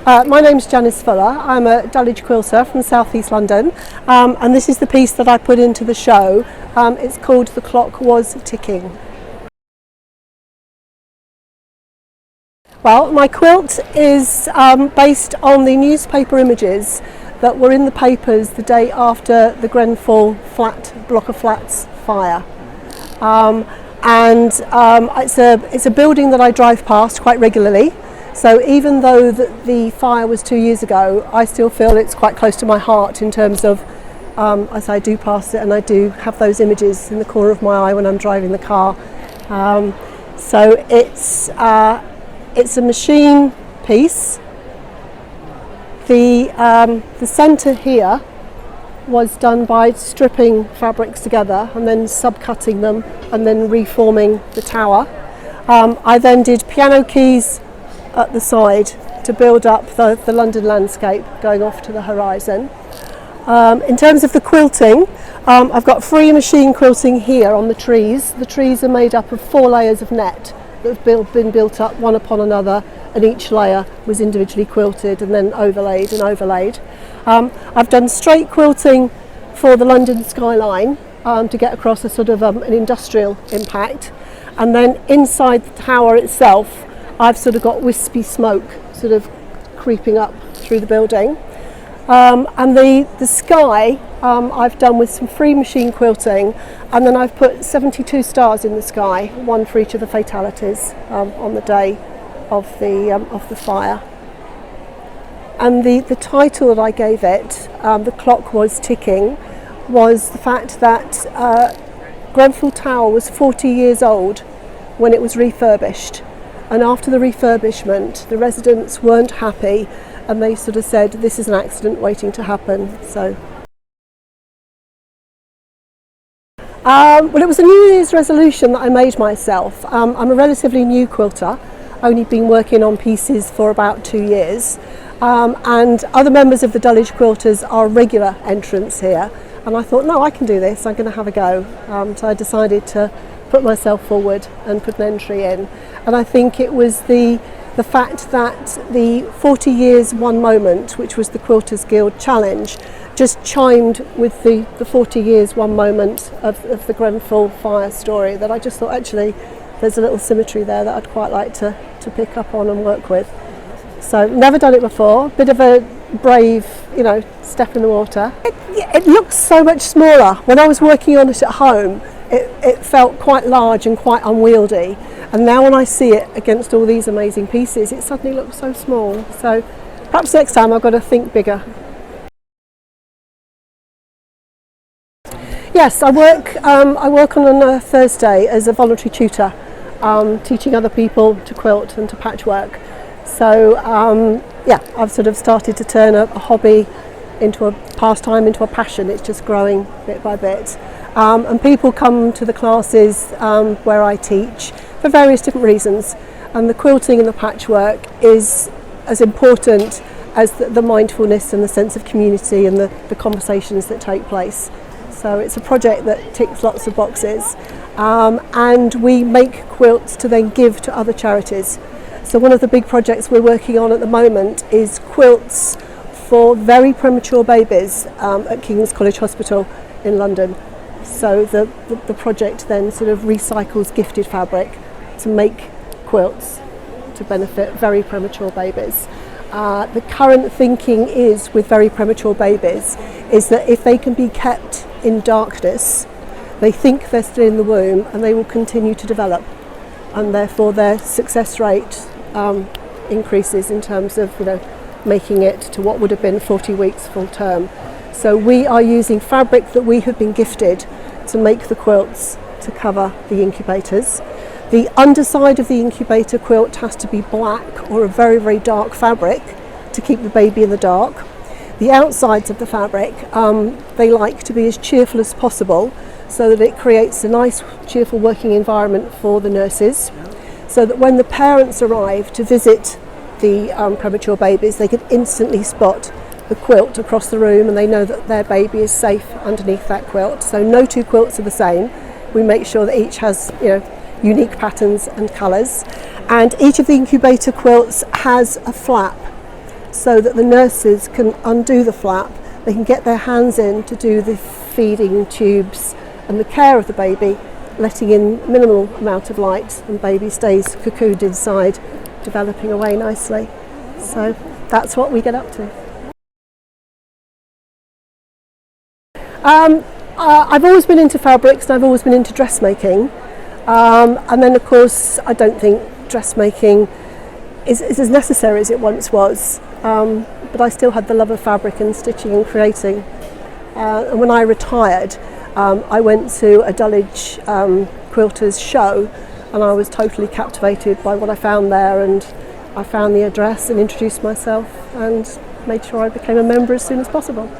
My name's Janis Fuller. I'm a Dulwich quilter from South East London, and this is the piece that I put into the show. It's called The Clock Was Ticking. Well, my quilt is based on the newspaper images that were in the papers the day after the Grenfell block of flats fire. It's a building that I drive past quite regularly. So even though the fire was 2 years ago, I still feel it's quite close to my heart in terms of, as I do pass it, and I do have those images in the corner of my eye when I'm driving the car. So it's a machine piece. The centre here was done by stripping fabrics together and then subcutting them and then reforming the tower. I then did piano keys at the side to build up the London landscape going off to the horizon. In terms of the quilting, I've got free machine quilting here on the trees. The trees are made up of 4 layers of net that have been built up one upon another, and each layer was individually quilted and then overlaid and overlaid. I've done straight quilting for the London skyline to get across a sort of an industrial impact, and then inside the tower itself I've sort of got wispy smoke sort of creeping up through the building. And the sky I've done with some free machine quilting, and then I've put 72 stars in the sky, one for each of the fatalities on the day of the fire. And the title that I gave it, The Clock Was Ticking, was the fact that Grenfell Tower was 40 years old when it was refurbished. And after the refurbishment, the residents weren't happy, and they sort of said, this is an accident waiting to happen. So, well, it was a New Year's resolution that I made myself. I'm a relatively new quilter, only been working on pieces for about 2 years, and other members of the Dulwich Quilters are regular entrants here, and I thought, no, I can do this, I'm going to have a go. So I decided to put myself forward and put an entry in, and I think it was the fact that the 40 years one moment, which was the Quilters Guild challenge, just chimed with the 40 years one moment of the Grenfell fire story, that I just thought actually there's a little symmetry there that I'd quite like to pick up on and work with. So never done it before, bit of a brave, step in the water. It looks so much smaller. When I was working on it at home, it felt quite large and quite unwieldy, and now when I see it against all these amazing pieces, it suddenly looks so small. So perhaps next time I've got to think bigger. Yes, I work on a Thursday as a voluntary tutor, teaching other people to quilt and to patchwork. So I've sort of started to turn a hobby into a pastime, into a passion. It's just growing bit by bit. And people come to the classes where I teach for various different reasons. And the quilting and the patchwork is as important as the mindfulness and the sense of community and the conversations that take place. So it's a project that ticks lots of boxes. And we make quilts to then give to other charities. So one of the big projects we're working on at the moment is quilts for very premature babies at King's College Hospital in London. So the project then sort of recycles gifted fabric to make quilts to benefit very premature babies. The current thinking is with very premature babies is that if they can be kept in darkness, they think they're still in the womb and they will continue to develop, and therefore their success rate increases in terms of making it to what would have been 40 weeks full term. So we are using fabric that we have been gifted to make the quilts to cover the incubators. The underside of the incubator quilt has to be black or a very, very dark fabric to keep the baby in the dark. The outsides of the fabric, they like to be as cheerful as possible so that it creates a nice, cheerful working environment for the nurses, so that when the parents arrive to visit the premature babies, they can instantly spot the quilt across the room and they know that their baby is safe underneath that quilt. So no two quilts are the same. We make sure that each has unique patterns and colours, and each of the incubator quilts has a flap. so that the nurses can undo the flap, they can get their hands in to do the feeding tubes and the care of the baby, letting in minimal amount of light, and baby stays cocooned inside, developing away nicely. So that's what we get up to. I've always been into fabrics and I've always been into dressmaking, and then of course I don't think dressmaking is as necessary as it once was, but I still had the love of fabric and stitching and creating. And when I retired, I went to a Dulwich quilters show, and I was totally captivated by what I found there, and I found the address and introduced myself and made sure I became a member as soon as possible.